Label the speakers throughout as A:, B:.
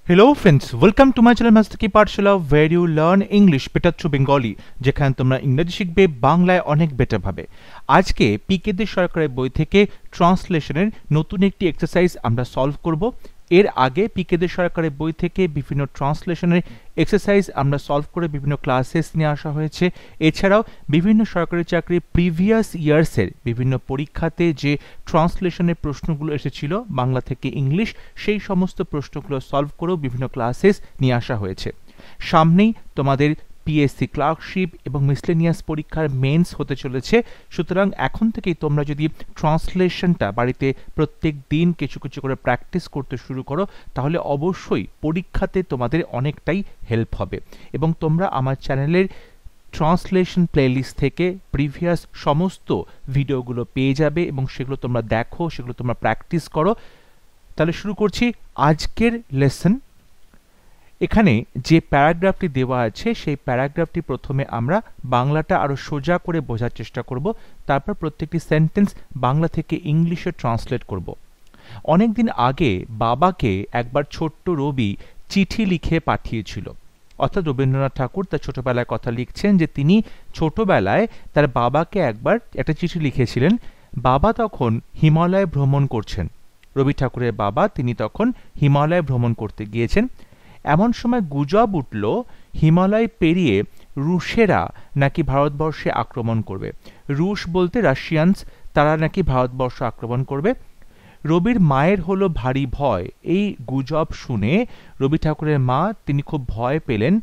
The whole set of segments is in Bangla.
A: Hello friends, welcome to my channel Master Ki Pathshala where you learn English better through Bengali যেখানে তোমরা ইংরেজি শিখবে বাংলায় অনেক বেটার ভাবে। আজকে পিকে দে সরকারের বই থেকে ট্রান্সলেশনের নতুন একটি এক্সারসাইজ আমরা সলভ করব। এর আগে পিকে দে সরকারের বই থেকে বিভিন্ন ট্রান্সলেশনের এক্সারসাইজ আমরা সলভ করে বিভিন্ন ক্লাসেস নিয়ে আসা হয়েছে। এছাড়াও বিভিন্ন সরকারি চাকরির প্রিভিয়াস ইয়ার্সের বিভিন্ন পরীক্ষাতে যে ট্রান্সলেশনের প্রশ্নগুলো এসেছিল বাংলা থেকে ইংলিশ, সেই সমস্ত প্রশ্নগুলো সলভ করেও বিভিন্ন ক্লাসেস নিয়ে আসা হয়েছে। সামনেই তোমাদের পিএসসি ক্লার্কশিপ এবং মিসলেনিয়াস পরীক্ষার মেন্স হতে চলেছে, সুতরাং এখন থেকেই তোমরা যদি ট্রান্সলেশনটা বাড়িতে প্রত্যেক দিন কিছু কিছু করে প্র্যাকটিস করতে শুরু করো তাহলে অবশ্যই পরীক্ষাতে তোমাদের অনেকটাই হেল্প হবে। এবং তোমরা আমার চ্যানেলের ট্রান্সলেশন প্লেলিস্ট থেকে প্রিভিয়াস সমস্ত ভিডিওগুলো পেয়ে যাবে এবং সেগুলো তোমরা দেখো, সেগুলো তোমরা প্র্যাকটিস করো। তাহলে শুরু করছি আজকের লেসন। এখানে যে প্যারাগ্রাফটি দেওয়া আছে সেই প্যারাগ্রাফটি প্রথমে আমরা বাংলাটা আরো সোজা করে বোঝার চেষ্টা করব, তারপর প্রত্যেকটি সেন্টেন্স বাংলা থেকে ইংলিশে ট্রান্সলেট করব। অনেকদিন আগে বাবাকে একবার ছোট্ট রবি চিঠি লিখে পাঠিয়েছিল। অর্থাৎ রবীন্দ্রনাথ ঠাকুর তার ছোটবেলায় কথা লিখছেন যে তিনি ছোটবেলায় তার বাবাকে একবার একটা চিঠি লিখেছিলেন। বাবা তখন হিমালয় ভ্রমণ করছেন। রবি ঠাকুরের বাবা তিনি তখন হিমালয় ভ্রমণ করতে গিয়েছেন। এমন সময় গুজব উঠল হিমালয় পেরিয়ে রুশেরা নাকি ভারতবর্ষে আক্রমণ করবে। রুশ বলতে রাশিয়ানস, তারা নাকি ভারতবর্ষ আক্রমণ করবে। রবির মায়ের হলো ভারী ভয়। এই গুজব শুনে রবি ঠাকুরের মা তিনি খুব ভয় পেলেন।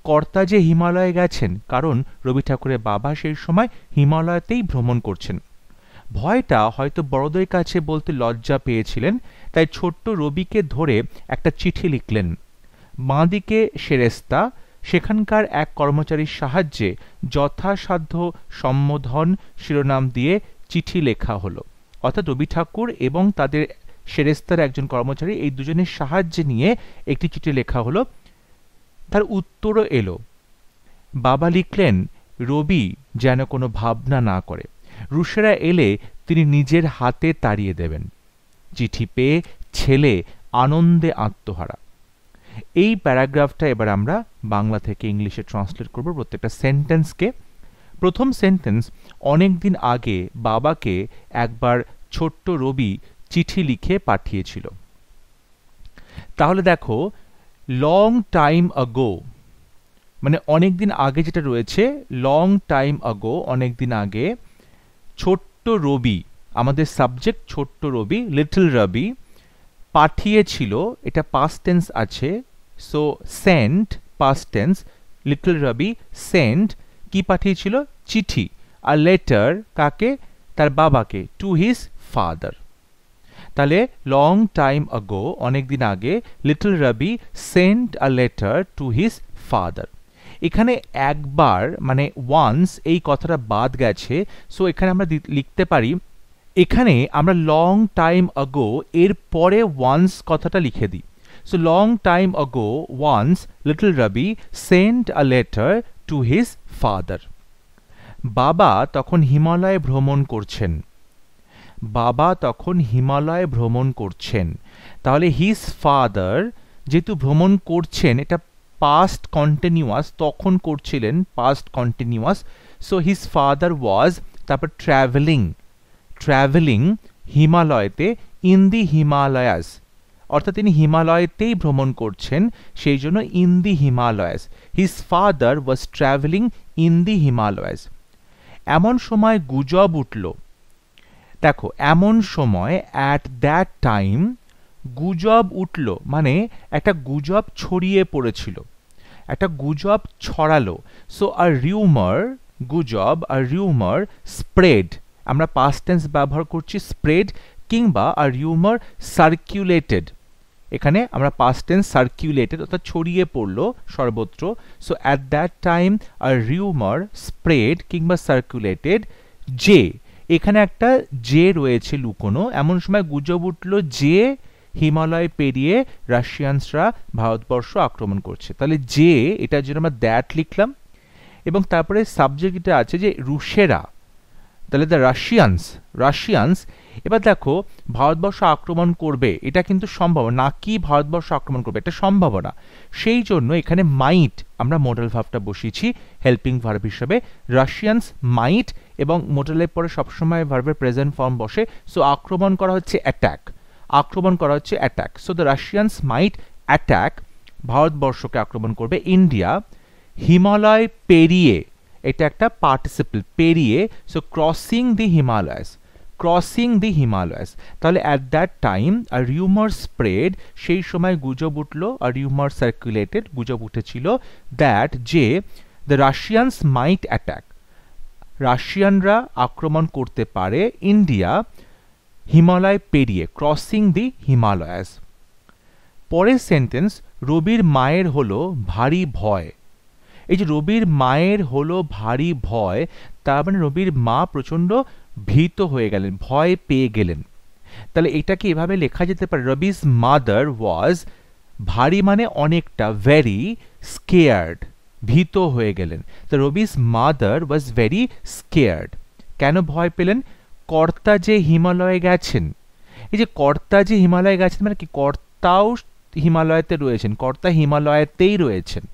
A: কর্তা যে হিমালয়ে গেছেন, কারণ রবি ঠাকুরের বাবা সেই সময় হিমালয়তেই ভ্রমণ করছেন। ভয়টা হয়তো বড়দের কাছে বলতে লজ্জা পেয়েছিলেন, তাই ছোট্ট রবিকে ধরে একটা চিঠি লিখলেন। বাঁদিকে সেরেস্তা, সেখানকার এক কর্মচারীর সাহায্যে যথাসাধ্য সম্বোধন শিরোনাম দিয়ে চিঠি লেখা হলো। অর্থাৎ রবি ঠাকুর এবং তাদের সেরেস্তার একজন কর্মচারী এই দুজনের সাহায্যে নিয়ে একটি চিঠি লেখা হলো। তার উত্তরও এলো। বাবা লিখলেন রবি যেন কোনো ভাবনা না করে, রুশেরা এলে তিনি নিজের হাতে তাড়িয়ে দেবেন। চিঠি পেয়ে ছেলে আনন্দে আত্মহারা। এই প্যারাগ্রাফটা এবার আমরা বাংলা থেকে ইংলিশে ট্রান্সলেট করব প্রত্যেকটা সেন্টেন্সকে। প্রথম সেন্টেন্স, অনেকদিন আগে বাবাকে একবার ছোট্ট রবি চিঠি লিখে পাঠিয়েছিল। তাহলে দেখো লং টাইম আগো, মানে অনেকদিন আগে যেটা রয়েছে, লং টাইম আগো অনেকদিন আগে, ছোট্ট রবি আমাদের সাবজেক্ট ছোট্ট রবি, লিটল রবি পাঠিয়েছিল, এটা পাস্ট টেন্স আছে, so sent past tense, little Rabi sent কি পাঠিয়েছিল? চিঠি। আর লেটার কাকে? তার বাবাকে, টু হিজ ফাদার। তাহলে লং টাইম আগো অনেকদিন আগে little Rabi sent a letter to his father. এখানে একবার মানে ওয়ান্স এই কথাটা বাদ গেছে, সো এখানে আমরা লিখতে পারি, এখানে আমরা লং টাইম আগো এর পরে ওয়ান্স কথাটা লিখে দিই। So long time ago once little Rabi sent a letter to his father. বাবা তখন হিমালয়ে ভ্রমণ করছেন। বাবা তখন হিমালয়ে ভ্রমণ করছেন। তাহলে হিজ ফাদার যেহেতু ভ্রমণ করছেন, এটা পাস্ট কন্টিনিউয়াস, তখন করছিলেন past continuous, so his father was, তারপর ট্রাভেলিং, ট্রাভেলিং হিমালয়তে, ইন দি হিমালয়াস, অর্থাৎ তিনি হিমালয়তেই ভ্রমণ করছেন, সেই জন্য in the Himalayas. His father was travelling in the Himalayas. এমন সময় গুজব উঠল। দেখো এমন সময়, অ্যাট দ্যাট টাইম, গুজব উঠল মানে একটা গুজব ছড়িয়ে পড়েছিল, একটা গুজব ছড়ালো। সো আর রিউমার, গুজব আর রিউমার স্প্রেড, আমরা পাস্ট টেন্স ব্যবহার করছি স্প্রেড, কিংবা আর রিউমার সার্কুলেটেড, এখানে আমরা পাস্ট টেন্স সার্কুলেটেড অর্থাৎ ছড়িয়ে পড়লো সর্বত্র। সো অ্যাট দ্যাট টাইম আর রিউমার স্প্রেড কিংবা সার্কুলেটেড যে, এখানে একটা যে রয়েছে লুকোনো, এমন সময় গুজব উঠল যে হিমালয় পেরিয়ে রাশিয়ানসরা ভারতবর্ষ আক্রমণ করছে। তাহলে যে, এটার জন্য আমরা দ্যাট লিখলাম এবং তারপরে সাবজেক্ট এটা আছে যে রুশেরা, তাহলে দ্য রাশিয়ানস, রাশিয়ানস এবার দেখো ভারতবর্ষ আক্রমণ করবে এটা কিন্তু সম্ভব না, কি ভারতবর্ষ আক্রমণ করবে এটা সম্ভাবনা, সেই জন্য এখানে মাইট আমরা মোডাল ভার্বটা বসিয়েছি হেল্পিং ভার্ব হিসেবে। রাশিয়ানস মাইট এবং মোডালের পরে সবসময় ভার্বের প্রেজেন্ট ফর্ম বসে, সো আক্রমণ করা হচ্ছে অ্যাটাক, আক্রমণ করা হচ্ছে attack. So the Russians might attack, ভারতবর্ষকে আক্রমণ করবে। ইন্ডিয়া হিমালয় পেরিয়ে, এটা একটা পার্টিসিপল, পেরিয়ে, সো ক্রসিং দি হিমালয়াস, ক্রসিং দি হিমালয়াস। তাহলে at that time a rumour spread, সেই সময় গুজব উঠলো, আ রিউমার সার্কুলেটেড, গুজব উঠেছিল, দ্যাট যে দ্য রাশিয়ানস মাইট অ্যাটাক, রাশিয়ানরা আক্রমণ করতে পারে ইন্ডিয়া হিমালয় পেরিয়ে, ক্রসিং দি হিমালয়াস। পরের সেন্টেন্স, রবির মায়ের হলো ভারী ভয়। এই যে রবির মায়ের হলো ভারী ভয়, তার মানে রবির মা প্রচণ্ড ভীত হয়ে গেলেন, ভয় পেয়ে গেলেন। তাহলে এটাকে এভাবে লেখা যেতে পারে, রবিস মাদার ওয়াজ, ভারী মানে অনেকটা, ভেরি স্কেয়ার্ড, ভীত হয়ে গেলেন। তো Rubik's mother was very scared. কেন ভয় পেলেন? কর্তা যে হিমালয়ে গেছেন, এই যে কর্তা যে হিমালয়ে গেছেন মানে কি, কর্তাও হিমালয়তে রয়েছেন, কর্তা হিমালয়তেই রয়েছেন।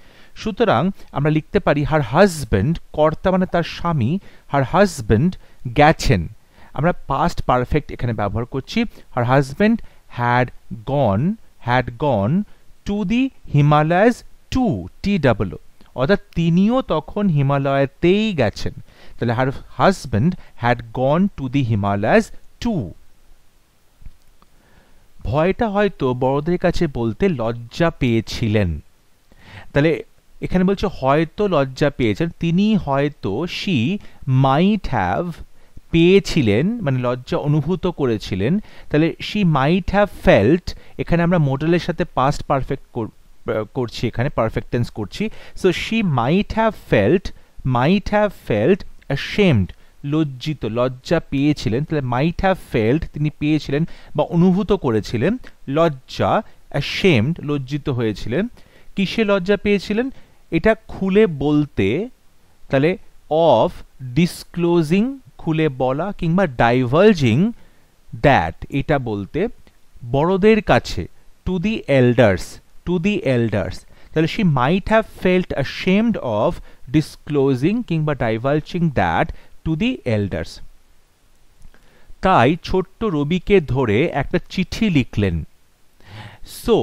A: সুতরাং আমরা লিখতে পারি হার হাজব্যান্ড, কর্তা মানে তার স্বামী, হার হাজব্যান্ড গেছেন, আমরা পাস্ট পারফেক্ট এখানে ব্যবহার করছি। Her husband had gone to the Himalayas, too T double, অর্থাৎ তিনিও তখন হিমালয়তেই গেছেন। তাহলে her husband had gone to the Himalayas too. ভয়টা হয়তো বড়দের কাছে বলতে লজ্জা পেয়েছিলেন। তাহলে এখানে বলছে হয়তো লজ্জা পেয়েছেন, তিনি হয়তো, শি মাইট হ্যাভ, পেয়েছিলেন মানে লজ্জা অনুভূত করেছিলেন। তাহলে শি মাইট হ্যাভ ফেল্ট, এখানে আমরা মোডালের সাথে পাস্ট পারফেক্ট করছি, এখানে পারফেক্ট টেন্স করছি। So she might have felt ashamed, লজ্জিত, লজ্জা পেয়েছিলেন। তাহলে মাইট হ্যাভ ফেল্ট তিনি পেয়েছিলেন বা অনুভূত করেছিলেন, লজ্জা, অ্যাশেমড লজ্জিত হয়েছিলেন। কিসে লজ্জা পেয়েছিলেন? এটা খুলে বলতে, তাহলে অফ ডিসক্লোজিং, খুলে বলা, কিংবা ডাইভালজিং দ্যাট, এটা বলতে বড়দের কাছে, to the elders, to the elders. তাহলে she might have felt ashamed of disclosing কিংবা divulging that to the elders. তাই ছোট্ট রবিকে ধরে একটা চিঠি লিখলেন। সো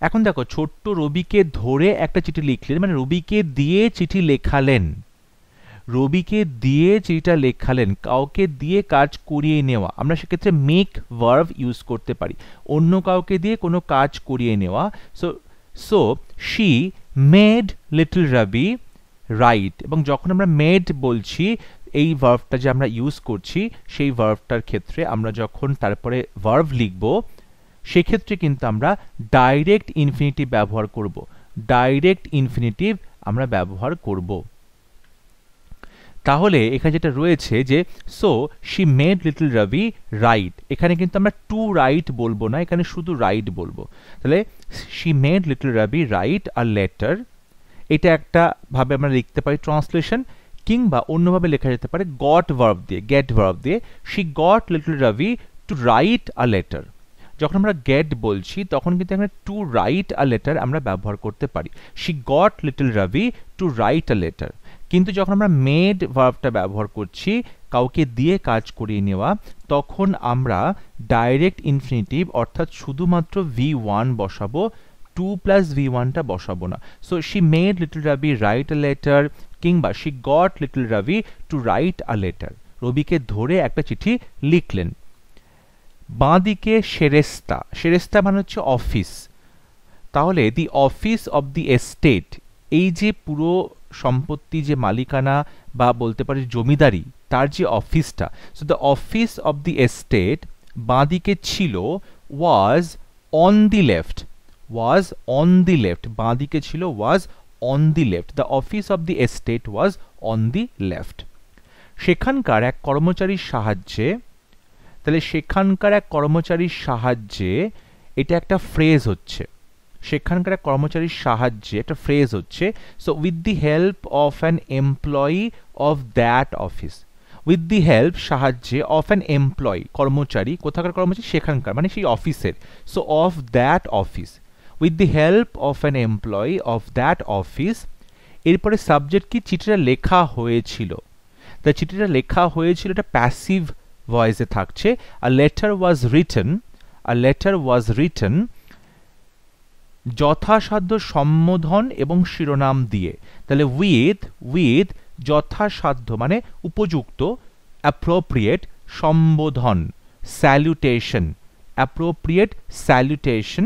A: এখন দেখো, ছোট্ট রবিকে ধরে একটা চিঠি লিখলেন মানে রবিকে দিয়ে চিঠি লেখালেন, রবিকে দিয়ে চিঠিটা লেখালেন, কাউকে দিয়ে কাজ করিয়ে নেওয়া। আমরা সেক্ষেত্রে মেক ভার্ব ইউজ করতে পারি, অন্য কাউকে দিয়ে কোনো কাজ করিয়ে নেওয়া। So she made little Rabi write, এবং যখন আমরা মেড বলছি, এই ভার্বটা যে আমরা ইউজ করছি, সেই ভার্বটার ক্ষেত্রে আমরা যখন তারপরে ভার্ব লিখব, সেক্ষেত্রে কিন্তু আমরা ডাইরেক্ট ইনফিনিটিভ ব্যবহার করব, ডাইরেক্ট ইনফিনিটিভ আমরা ব্যবহার করব। তাহলে এখানে যেটা রয়েছে যে so she made little Rabi write, এখানে কিন্তু আমরা টু রাইট বলবো না, এখানে শুধু রাইট বলবো। তাহলে she made little Rabi write a letter, এটা একটা ভাবে আমরা লিখতে পারি ট্রান্সলেশন, কিংবা অন্যভাবে লেখা যেতে পারে গট ভার্ব দিয়ে, গেট ভার্ব দিয়ে। She got little Rabi to write a letter. যখন আমরা গেট বলছি তখন কিন্তু এখানে টু রাইট আ লেটার আমরা ব্যবহার করতে পারি, she got little Rabi to write a letter. কিন্তু যখন আমরা মেড ভার্বটা ব্যবহার করছি, কাউকে দিয়ে কাজ করিয়ে নেওয়া, তখন আমরা ডাইরেক্ট ইনফিনিটিভ অর্থাৎ শুধুমাত্র V1 বসাবো, 2 প্লাস V1টা বসাবো না। So she made little Rabi write a letter, কিংবা she got little Rabi to write a letter, রবিকে ধরে একটা চিঠি লিখলেন। বাঁদিকে সেরেস্তা, সেরেস্তা মানে হচ্ছে অফিস। তাহলে the office of the estate, এই যে পুরো সম্পত্তি যে মালিকানা বা বলতে পারি জমিদারি, তার যে অফিসটা, so the office of the estate বাঁদিকে ছিল, was on the left, was on the left, বাঁদিকে ছিল, was on the left, the office of the estate was on the left. সেখানকার এক কর্মচারীর সাহায্যে, তাহলে সেখানকার এক কর্মচারীর সাহায্যে, এটা একটা ফ্রেজ হচ্ছে, সেখানকার এক কর্মচারীর সাহায্যে একটা ফ্রেজ হচ্ছে। So with the help of an employee of that office, with the help সাহায্যে অফ অ্যান এমপ্লয়ি কর্মচারী, কোথাকার কর্মচারী সেখানকার মানে সেই অফিসের, so of that office, with the help of an employee of that office. এরপরে সাবজেক্ট কি, চিঠিটা লেখা হয়েছিল, তা চিঠিটা লেখা হয়েছিল এটা প্যাসিভ ভয়েসে থাকছে। A letter was written, a letter was written যথাসাধ্য সম্বোধন এবং শিরোনাম দিয়ে, তাহলে উইথ উইথ যথাসাধ্য মানে উপযুক্ত, অ্যাপ্রোপ্রিয়েট সম্বোধন, স্যালুটেশন, অ্যাপ্রোপ্রিয়েট স্যালুটেশন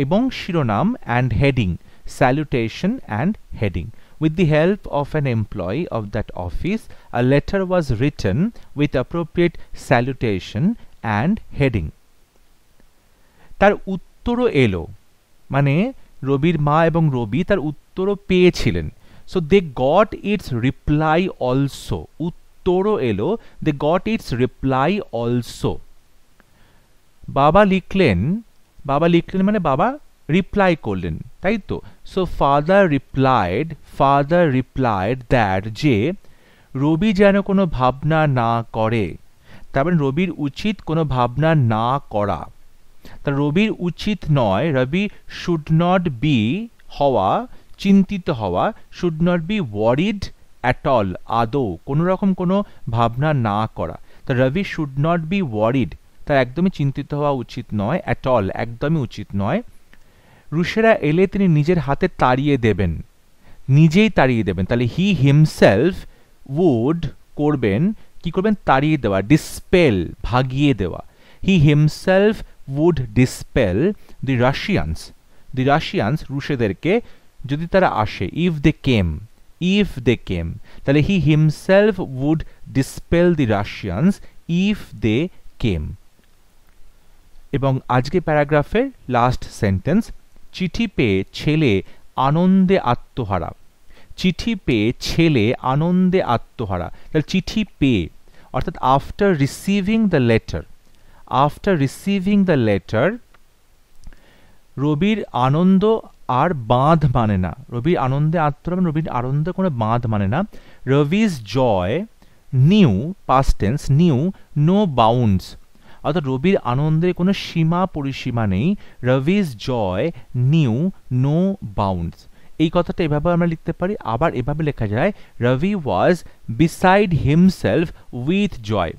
A: এবং শিরোনাম and heading, salutation and heading. With the help of an employee of that office, a letter was written with appropriate salutation and heading. তার উত্তরও এলো, মানে রবির মা এবং রবি তার উত্তরও পেয়েছিলেন। So they got its reply also, উত্তরও এলো, they got its reply also. বাবা লিখলেন, বাবা লিখলেন মানে বাবা রিপ্লাই করলেন, তাই তো। সো ফাদার রিপ্লাইড দ্যাট যে রবি যেন কোনো ভাবনা না করে, তার মানে রবির উচিত কোনো ভাবনা না করা, তা রবির উচিত নয়, রবি শুড নট বি হওয়া, চিন্তিত হওয়া, should not be worried at all, আদৌ কোনো রকম কোনো ভাবনা না করা, তা রবি শুড নট বি ওয়ারিড, তার একদমই চিন্তিত হওয়া উচিত নয়, অ্যাট অল একদমই উচিত নয়। রুশেরা এলে তিনি নিজের হাতে তাড়িয়ে দেবেন, নিজেই তাড়িয়ে দেবেন, তাহলে হি হিমসেলফ উড করবেন, কি করবেন, তাড়িয়ে দেওয়া, ডিসপেল ভাগিয়ে দেওয়া। হি হিমসেলফ উড ডিসপেল দি রাশিয়ানস রুশেদেরকে যদি তারা আসে, ইফ দে কেম, তাহলে he himself would dispel the Russians if they came. এবং আজকে প্যারাগ্রাফের লাস্ট সেন্টেন্স, চিঠি পেয়ে ছেলে আনন্দে আত্মহারা, চিঠি পেয়ে ছেলে আনন্দে আত্মহারা, তাহলে চিঠি পেয়ে অর্থাৎ আফটার রিসিভিং দ্য লেটার, রবির আনন্দ আর বাঁধ মানে না, রবির আনন্দে আত্মহারা, রবির আনন্দে কোনো বাঁধ মানে না। Rabi's joy knew, past tense knew, no bounds, অর্থাৎ রবির আনন্দের কোনো সীমা পরিসীমা নেই। Rabi's joy knew no bounds, এই কথাটা এভাবে আমরা লিখতে পারি। আবার এভাবে লেখা যায়, রবি ওয়াজ বিসাইড হিমসেলফ উইথ জয়।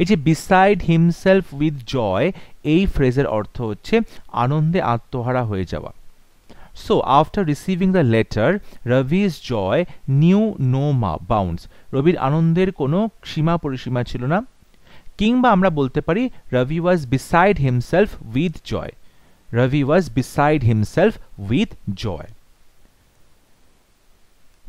A: এই যে বিসাইড হিমসেলফ উইথ জয়, এই ফ্রেজের অর্থ হচ্ছে আনন্দে আত্মহারা হয়ে যাওয়া। So after receiving the letter Rabi's joy knew no bounds, রবির আনন্দের কোনো সীমা পরিসীমা ছিল না। কিংবা আমরা বলতে পারি Rabi was beside himself with joy, Rabi was beside himself with joy.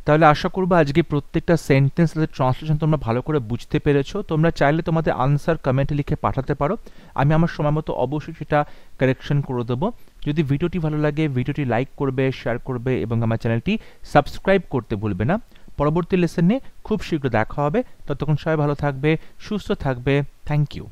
A: তাহলে আশা করবো আজকে প্রত্যেকটা সেন্টেন্স ট্রান্সলেশন তোমরা ভালো করে বুঝতে পেরেছো। তোমরা চাইলে তোমাদের আনসার কমেন্টে লিখে পাঠাতে পারো, আমি আমার সময় মতো অবশ্যই সেটা কারেকশন করে দেবো। যদি ভিডিওটি ভালো লাগে ভিডিওটি লাইক করবে, শেয়ার করবে এবং আমার চ্যানেলটি সাবস্ক্রাইব করতে ভুলবে না। পরবর্তী লেসনে খুব শীঘ্র দেখা হবে, ততক্ষণ সবাই ভালো থাকবে, সুস্থ থাকবে। Thank you.